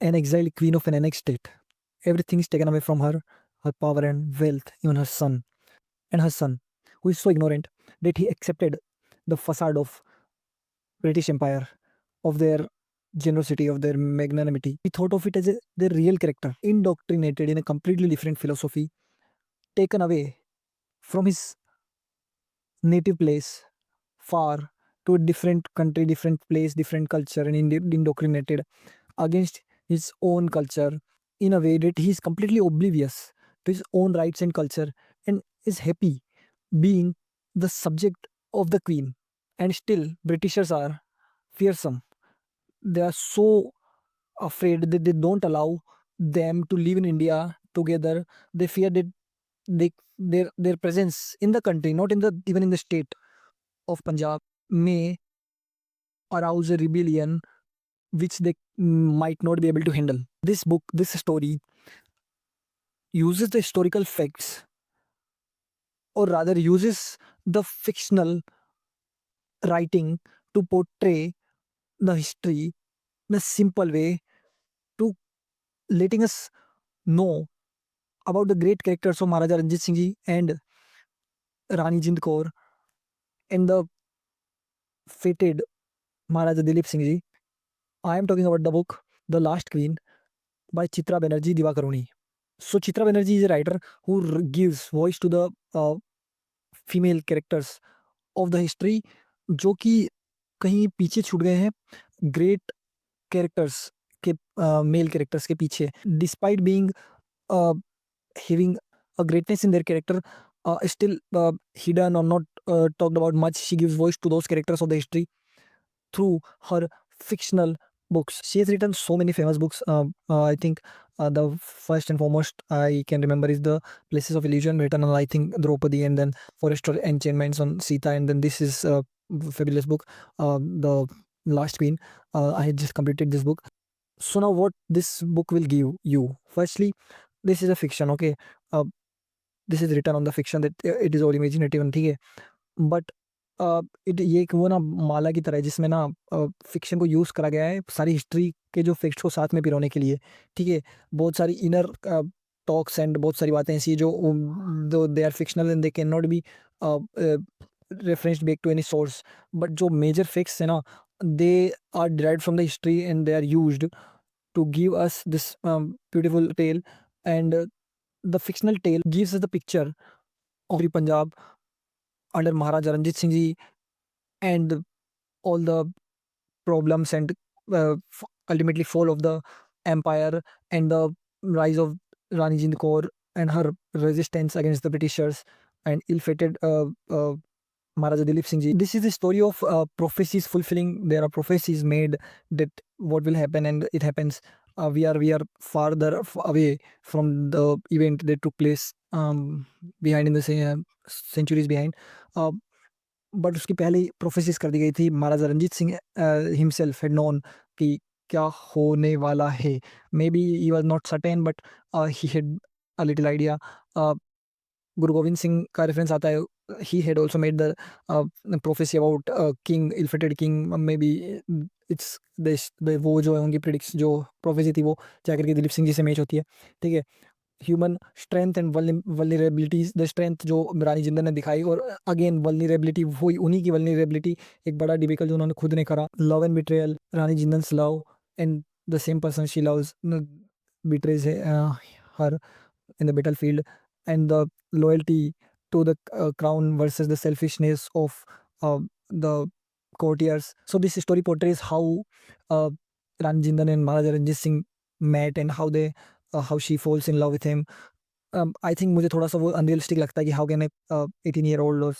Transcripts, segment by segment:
an exiled queen of an annexed state. Everything is taken away from her, her power and wealth, even her son, who is so ignorant that he accepted the facade of British Empire, of their generosity, of their magnanimity. He thought of it as their real character, indoctrinated in a completely different philosophy, taken away from his native place, far to a different country, different place, different culture, and indoctrinated against his own culture in a way that he is completely oblivious to his own rights and culture and is happy being the subject of the queen. And still, Britishers are fearsome. They are so afraid that they don't allow them to live in India together. They fear that their presence in the country, not in the even in the state of Punjab, may arouse a rebellion which they might not be able to handle. This book, this story, uses the historical facts, or rather uses the fictional writing to portray the history in a simple way, to letting us know about the great characters of Maharaja Ranjit Singh Ji and Rani Jind Kaur and the fated Maharaja Dilip Singh Ji. I am talking about the book The Last Queen by Chitra Banerjee Divakaruni. So Chitra Banerjee is a writer who gives voice to the female characters of the history, जो कि कहीं पीछे छूट गए हैं great characters के, male characters के पीछे, despite being having a greatness in their character, still hidden or not talked about much. She gives voice to those characters of the history through her fictional books. She has written so many famous books. I think the first and foremost I can remember is The Places of Illusion, written on I think Draupadi, and then Forest of Enchantments on Sita, and then this is a fabulous book, The Last Queen. I had just completed this book. So now what this book will give you? Firstly, this is a fiction, okay? Uh, this is written on the fiction that it is all imaginative, ठीक है? But it ये एक वो ना माला की तरह है जिसमें ना फ़िक्शन को यूज़ करा गया है सारी हिस्ट्री के जो फैक्ट्स को साथ में पिरोने के लिए, ठीक है? बहुत सारी इनर टॉक्स एंड बहुत सारी बातें ऐसी हैं जो दो they are fictional and they can not be referenced back to any source, but जो मेजर फैक्ट्स हैं ना, they are derived from the history and they are used to give us this beautiful tale. And the fictional tale gives us the picture of the Punjab under Maharaja Ranjit Singh Ji, and all the problems and ultimately fall of the empire, and the rise of Rani Jind Kaur and her resistance against the Britishers, and ill-fated Maharaja Dilip Singh Ji. This is the story of prophecies fulfilling. There are prophecies made that what will happen, and it happens. We are farther away from the event that took place behind in the centuries behind. Uh, but उसकी पहले ही prophecies कर दी गई थी। Maharaja Ranjit Singh himself had known कि क्या होने वाला है। Maybe he was not certain, but he had a little idea. Guru Gobind Singh का रेफरेंस आता है, he had also made the prophecy about king, ill fated king. Maybe it's this the वो जो है उनकी प्रेडिक्स जो प्रोफेसी थी वो जाकर के दिलीप सिंह जी से मैच होती है, ठीक है? Human strength and vulnerabilities, the strength जो रानी जिंदल ने दिखाई, और अगेन वल्नरेबिलिटी वही उन्हीं की वल्नरेबिलिटी, एक बड़ा डिबिकल जो उन्होंने खुद ने करा। Love and betrayal, Rani Jindan's love and the same person she loves betrays her in the battlefield, and the loyalty to the crown versus the selfishness of the courtiers. So this story portrays how uh, Ranjindan and Maharaja Ranjit Singh met, and how they how she falls in love with him. I think मुझे थोड़ा सा वो unrealistic लगता है कि how can a 18-year-old or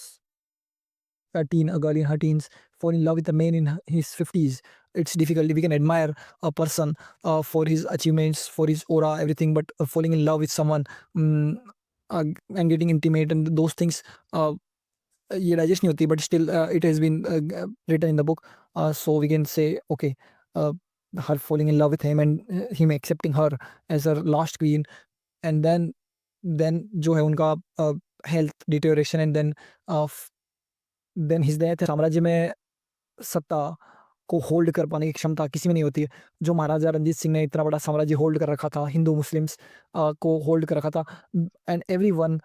a girl in her teens fall in love with a man in his 50s. It's difficult. We can admire a person for his achievements, for his aura, everything, but falling in love with someone, mm, and getting intimate and those things, ये digest नहीं होती, but still it has been written in the book. So we can say, okay, uh, her falling in love with him, and him accepting her as her last queen, and then जो है उनका health deterioration, and then his death, साम्राज्य में सत्ता को hold कर पाने की क्षमता किसी में नहीं होती है। जो महाराजा रणजीत सिंह ने इतना बड़ा साम्राज्य होल्ड कर रखा था, हिंदू मुस्लिम्स को होल्ड कर रखा था, and everyone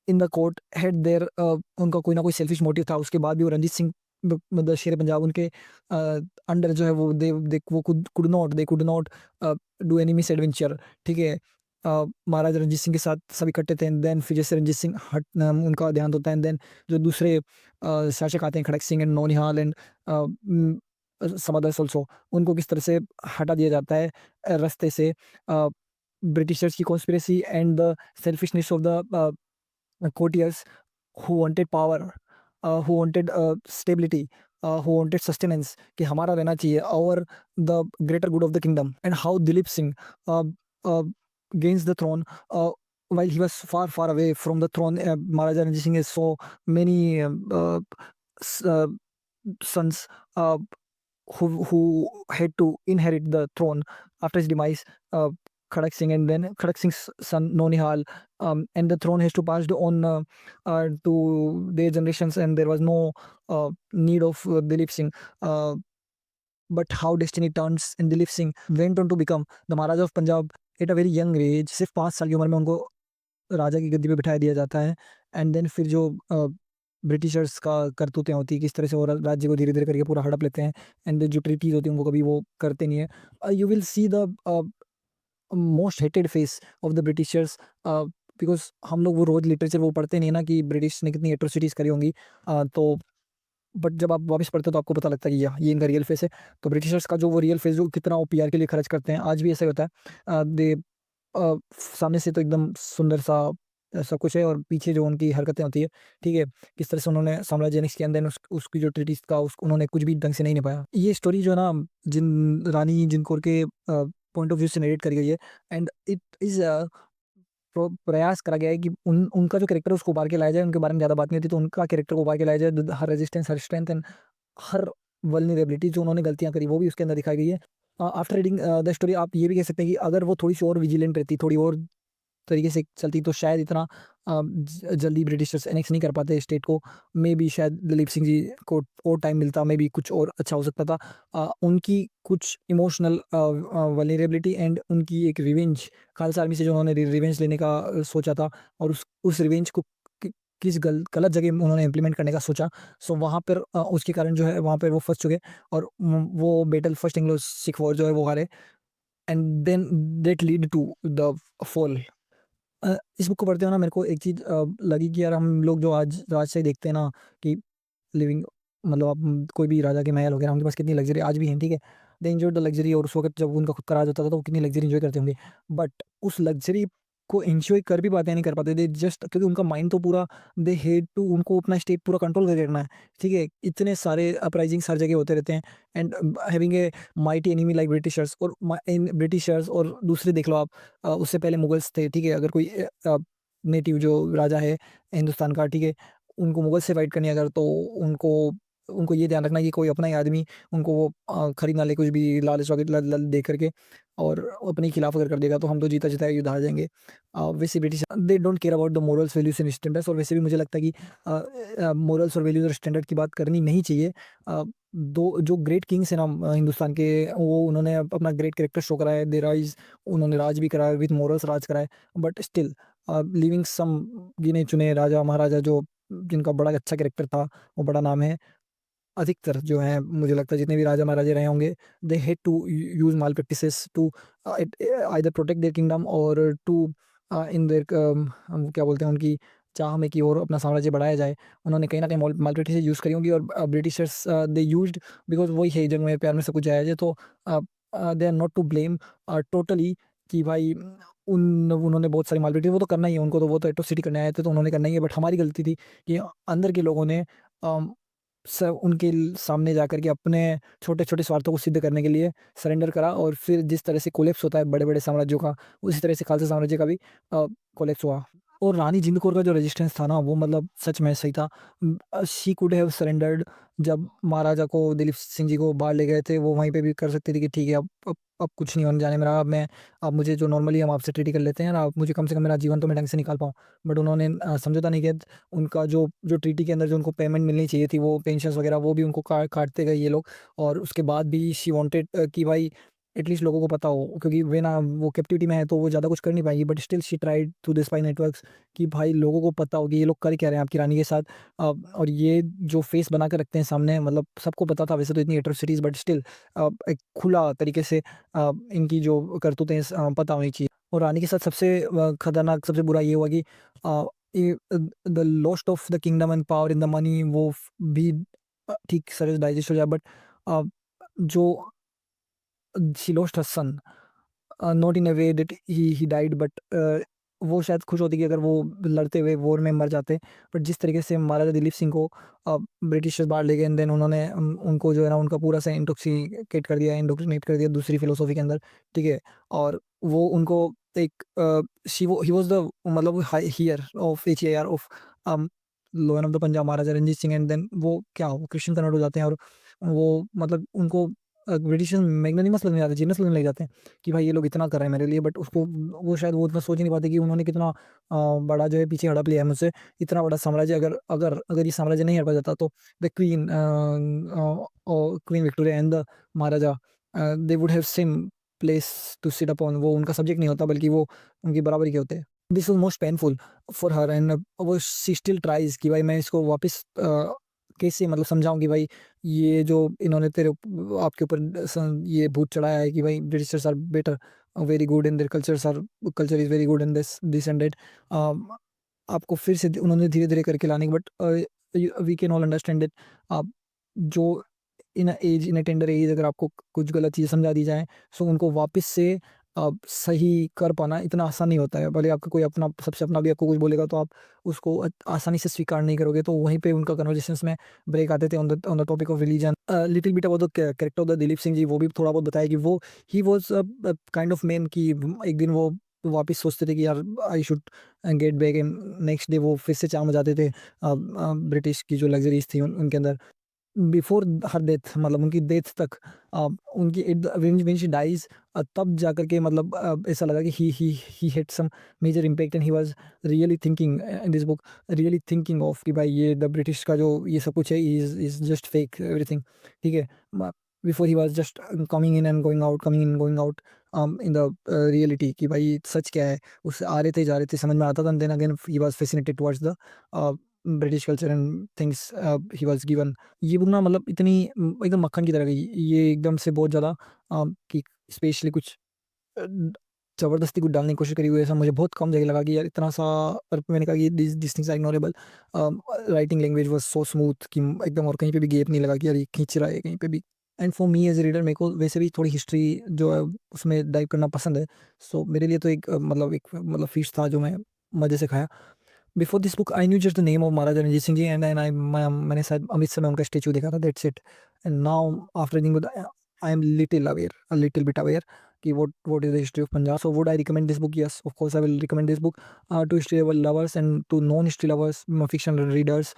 in the court had there उनका कोई ना कोई सेल्फिश मोटिव था। उसके बाद भी वो रणजीत सिंह मतलब शेर पंजाब उनके अंडर जो है वो दे वो could not do any miss adventure, ठीक है। महाराजा रणजीत सिंह के साथ सब इकट्ठे थे, एंड देन फिर जैसे रणजीत सिंह उनका देहांत होता है, एंड देन जो दूसरे शासक आते हैं, Kharak Singh and Naunihal and some others also, उनको किस तरह से हटा दिया जाता है रास्ते से। ब्रिटिशर्स की conspiracy and the selfishness of the courtiers who wanted power, who wanted stability, who wanted sustenance, कि हमारा रहना चाहिए, और the greater good of the kingdom, and how Dilip Singh uh, uh, gains the throne while he was far far away from the throne. Maharaja Ranjit Singh has so many s- uh, sons who had to inherit the throne after his demise. Khadak Singh and then Khadak Singh's son Nonihal, and the throne has to passed on to their generations, and there was no need of Dilip Singh. But how destiny turns, and Dilip Singh went on to become the Maharaja of Punjab at a very young age. सिर्फ 5 साल की उम्र में उनको राजा की गद्दी पे बिठा दिया जाता है, एंड देन फिर जो ब्रिटिशर्स का करतूतें होती है, किस तरह से वो राज्य को धीरे धीरे करके पूरा हड़प लेते हैं, एंड जो ट्रीटीज होती हैं उनको कभी वो करते नहीं है। You will see the most hated face of the Britishers, because हम लोग वो रोज लिटरेचर वो पढ़ते नहीं है ना कि ब्रिटिश ने कितनी एट्रोसिटीज करी होंगी। तो बट जब आप वापस पढ़ते हो तो आपको पता लगता है कि ये इनका रियल फेस है। तो ब्रिटिशर्स का जो वो रियल फेस जो कितना वो पीआर के लिए खर्च करते हैं, आज भी ऐसा ही होता है। दे सामने से तो एकदम सुंदर सा सब कुछ है, और पीछे जो उनकी हरकतें होती है, ठीक है, किस तरह से उन्होंने साम्राज्य के अंदर उसकी जो ट्रीटीज का उन्होंने कुछ भी ढंग से नहीं निभाया। ये स्टोरी जो है ना, जिन रानी जिनकोर के पॉइंट ऑफ व्यू से नरेट करी गई है, एंड इट इज प्रयास करा गया है कि उनका जो कैरेक्टर उसको उभार के लाया जाए। उनके बारे में ज़्यादा बात नहीं होती, तो उनका कैरेक्टर को उभार के लाया जाए। हर रेजिस्टेंस, हर स्ट्रेंथ एंड हर वल्नरेबिलिटी जो उन्होंने गलतियां करी वो भी उसके अंदर दिखाई गई है। आफ्टर रीडिंग द स्टोरी आप ये भी कह सकते हैं कि अगर वो थोड़ी सी और विजिलेंट रहती, थोड़ी और तरीके से चलती, तो शायद इतना जल्दी ब्रिटिशर्स एनेक्स नहीं कर पाते स्टेट को। मे बी शायद दिलीप सिंह जी को और टाइम मिलता, मे बी कुछ और अच्छा हो सकता था। उनकी कुछ इमोशनल वल्नरेबिलिटी एंड उनकी एक रिवेंज, खालसा आर्मी से जो उन्होंने रिवेंज लेने का सोचा था, और उस रिवेंज को किस गलत जगह में उन्होंने इम्प्लीमेंट करने का सोचा। सो वहाँ पर उसके कारण जो है वहाँ पर वो फंस चुके, और वो battle first Anglo Sikh war जो है वो हारे, and then that lead to the fall. इस बुक को पढ़ते हो ना, मेरे को एक चीज़ लगी कि यार हम लोग जो आज आज से ही देखते हैं ना कि लिविंग, मतलब आप कोई भी राजा के महल वगैरह उनके पास कितनी लग्जरी आज भी हैं, ठीक है। दे एंजॉय द लग्जरी, और उस वक्त जब उनका खुद का राज होता था तो वो कितनी लग्जरी एंजॉय करते होंगे। बट उस लग्जरी को एंजॉय कर भी पाते हैं, नहीं कर पाते, दे जस्ट क्योंकि उनका माइंड तो पूरा, दे हेड टू, उनको अपना स्टेट पूरा कंट्रोल करके रखना है, ठीक है। इतने सारे अपराइजिंग्स हर जगह होते रहते हैं, and having a mighty enemy like Britishers, और इन ब्रिटिशर्स और दूसरे देख लो आप, उससे पहले मुगल्स थे, ठीक है। अगर कोई नेटिव जो राजा है हिंदुस्तान का, ठीक है, उनको मुगल से फाइट करनी है अगर, तो उनको उनको ये ध्यान रखना है कि कोई अपना ही आदमी उनको वो खरीद ना ले, कुछ भी लालच वगैरह दे करके, और अपने खिलाफ अगर कर देगा तो हम तो जीता जीता युद्ध हार जाएंगे। वैसे British they don't care about the morals, values and standards, और वैसे भी मुझे लगता है कि मोरल्स और वैल्यूज और स्टैंडर्ड की बात करनी नहीं चाहिए। दो जो ग्रेट किंग्स हैं ना हिंदुस्तान के, वो उन्होंने अपना ग्रेट कैरेक्टर शो करा है, दे राइज, उन्होंने राज भी करा है, विथ मोरल्स राज करा है। बट स्टिल लिविंग सम गिने चुने राजा महाराजा जो जिनका बड़ा अच्छा कैरेक्टर था, वो बड़ा नाम है, अधिकतर जो है मुझे लगता है जितने भी राजा महाराजे रहे होंगे, they had to use malpractices to either protect their kingdom, और टू इन देयर हम क्या बोलते हैं, उनकी चाह में कि और अपना साम्राज्य बढ़ाया जाए, उन्होंने कहीं ना कहीं माल प्रैक्टिस यूज़ करी होंगी। और ब्रिटिशर्स दे यूज्ड, बिकॉज वही है जंग में प्यार में सब कुछ जायज़ है, तो they are not to blame totally, कि भाई उन्होंने बहुत सारी माल प्रैक्टिस, वो तो करना ही है उनको, तो वो तो एट्रोसिटी करने आए थे तो उन्होंने करना ही है। बट हमारी गलती थी कि अंदर के लोगों ने सब उनके सामने जाकर के अपने छोटे छोटे स्वार्थों को सिद्ध करने के लिए सरेंडर करा, और फिर जिस तरह से कोलेप्स होता है बड़े बड़े साम्राज्यों का, उसी तरह से खालसा साम्राज्य का भी कोलेप्स हुआ। और रानी जिंद कौर का जो रेजिस्टेंस था ना, वो मतलब सच में सही था। शी कुड हैव सरेंडर्ड जब महाराजा को दिलीप सिंह जी को बाहर ले गए थे, वो वहीं पे भी कर सकती थी कि ठीक है, अब कुछ नहीं होने जाने मेरा, अब मुझे जो नॉर्मली हम आपसे ट्रीटी कर लेते हैं ना, आप मुझे कम से कम मेरा जीवन तो मैं ढंग से निकाल पाऊँ। बट उन्होंने समझौता नहीं किया। उनका जो जो ट्रीटी के अंदर जो उनको पेमेंट मिलनी चाहिए थी, वो पेंशन्स वगैरह वो भी उनको काटते गए ये लोग। और उसके बाद भी शी वांटेड कि भाई एटलीस्ट लोगों को पता हो, क्योंकि वे ना वो कैप्टिविटी में है तो वो ज़्यादा कुछ कर नहीं पाएगी, but still she tried through the spy networks कि भाई लोगों को पता हो कि ये लोग कर क्या रहे हैं आपकी रानी के साथ। और ये जो फेस बना कर रखते हैं सामने, मतलब सबको पता था वैसे तो इतनी एट्रोसिटीज, बट स्टिल एक खुला तरीके से इनकी जो करतूतें पता होनी चाहिए। और रानी के साथ सबसे खतरनाक सबसे बुरा ये हुआ कि the lost of the kingdom and power in the money वो भी ठीक से डाइजेस्ट हो जाए, बट जो she lost her son, not in a way that he died, but वो शायद खुश होती कि अगर वो लड़ते हुए वॉर में मर जाते। बट जिस तरीके से महाराजा दिलीप सिंह को ब्रिटिशर्स बाहर ले गए, एंड देन उन्होंने उनको जो है ना उनका पूरा से इंटॉक्सिकेट कर दिया, इंडोक्ट्रिनेट कर दिया दूसरी फिलोसॉफी के अंदर, ठीक है। और वो उनको एक ही वाज द मतलब heir of HAR of lower of the Punjab Maharaja Ranjit Singh, and then वो क्या वो क्रिश्चियन कन्वर्ट हो जाते हैं। और वो मतलब उनको ब्रिटिश मैग्नानिमस लगने जाते हैं, जीनस लगने लग जाते हैं कि भाई ये लोग इतना कर रहे हैं मेरे लिए। बट उसको वो शायद वो इतना सोच ही नहीं पाते कि उन्होंने कितना बड़ा जो है पीछे हड़प लिया है मुझसे। इतना बड़ा साम्राज्य, अगर अगर अगर ये साम्राज्य नहीं हड़पा जाता तो the queen queen Victoria and the Maharaja they would have same place to sit upon. वो उनका सब्जेक्ट नहीं होता बल्कि वो उनकी बराबरी के होते हैं। This was most painful for her, and वो शी स्टिल ट्राइज कि भाई मैं इसको वापस कैसे मतलब समझाऊं कि भाई ये जो इन्होंने आपके ऊपर ये भूत चढ़ाया है कि भाई Britishers are better, very good in their culture is very good in this and that. आपको फिर से उन्होंने धीरे धीरे करके लाने, but we can all understand it. आप जो इन अ टेंडर एज अगर आपको कुछ गलत चीज़ें समझा दी जाए, सो उनको वापस से सही कर पाना इतना आसान नहीं होता है। भले आपका कोई अपना सबसे अपना भी आपको कुछ बोलेगा तो आप उसको आसानी से स्वीकार नहीं करोगे। तो वहीं पे उनका कन्वर्सेशंस में ब्रेक आते थे on the topic of religion. Little bit about the character of the Dilip Singh ji, वो भी थोड़ा बहुत बताया कि वो he was kind of man कि एक दिन वो वापस सोचते थे कि यार I should get back, and next day वो फिर से चाह मचाते थे ब्रिटिश की जो लग्जरीज थी उनके अंदर। बिफोर हर डेथ मतलब उनकी डेथ तक उनकी व्हेन शी डाइज, तब जाकर के मतलब ऐसा लगा कि he had some major impact, and he was really thinking in this book, really thinking of कि भाई ये द ब्रिटिश का जो ये सब कुछ है इज जस्ट फेक एवरीथिंग, ठीक है। Before he was just coming in and going out, coming in going out in the reality कि भाई सच क्या है। उससे आ रहे थे जा रहे थे समझ में आता था, then again he was fascinated towards the British culture and things he was given. ये बुक ना मतलब इतनी एकदम मक्खन की तरह गई, ये एकदम से बहुत ज़्यादा कि स्पेशली कुछ अ, ज़बरदस्ती कुछ डालने की कोशिश करी हुई है, ऐसा मुझे बहुत कम जगह लगा कि यार इतना सा। पर मैंने कहा कि this things are ignorable. Writing language was so smooth कि एकदम, और कहीं पे भी गैप नहीं लगा कि यार ये खींच रहा है कहीं पे भी। And for me as a reader, मेरे को वैसे भी थोड़ी हिस्ट्री जो है उसमें डाइव करना पसंद है। सो मेरे लिए तो एक फीस्ट था जो मैं मज़े से खाया। Before this book I knew just the name of Maharaja Ranjit Singh ji, and and मैंने शायद अमृतसर में उनका स्टेचू देखा था, that's it. And now after reading I am little aware, a little bit aware कि what is the history of Punjab. So would I recommend this book? Yes, of course I will recommend this book to history lovers and to non-history lovers, fiction readers.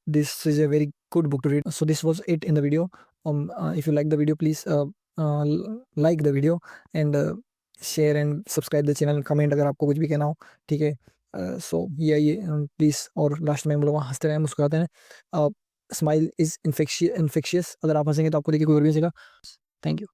This is a very good book to read. So this was it in the video. If you like the video, please like the video, and share and subscribe the channel. Comment अगर आपको कुछ भी कहना हो, ठीक है। सो ये please. और लास्ट में हम लोग हंसते रहें, मुस्कुराते रहें। Smile is infectious. अगर आप हंसेंगे तो आपको देखिए कोई और भी हंसेगा। Thank you.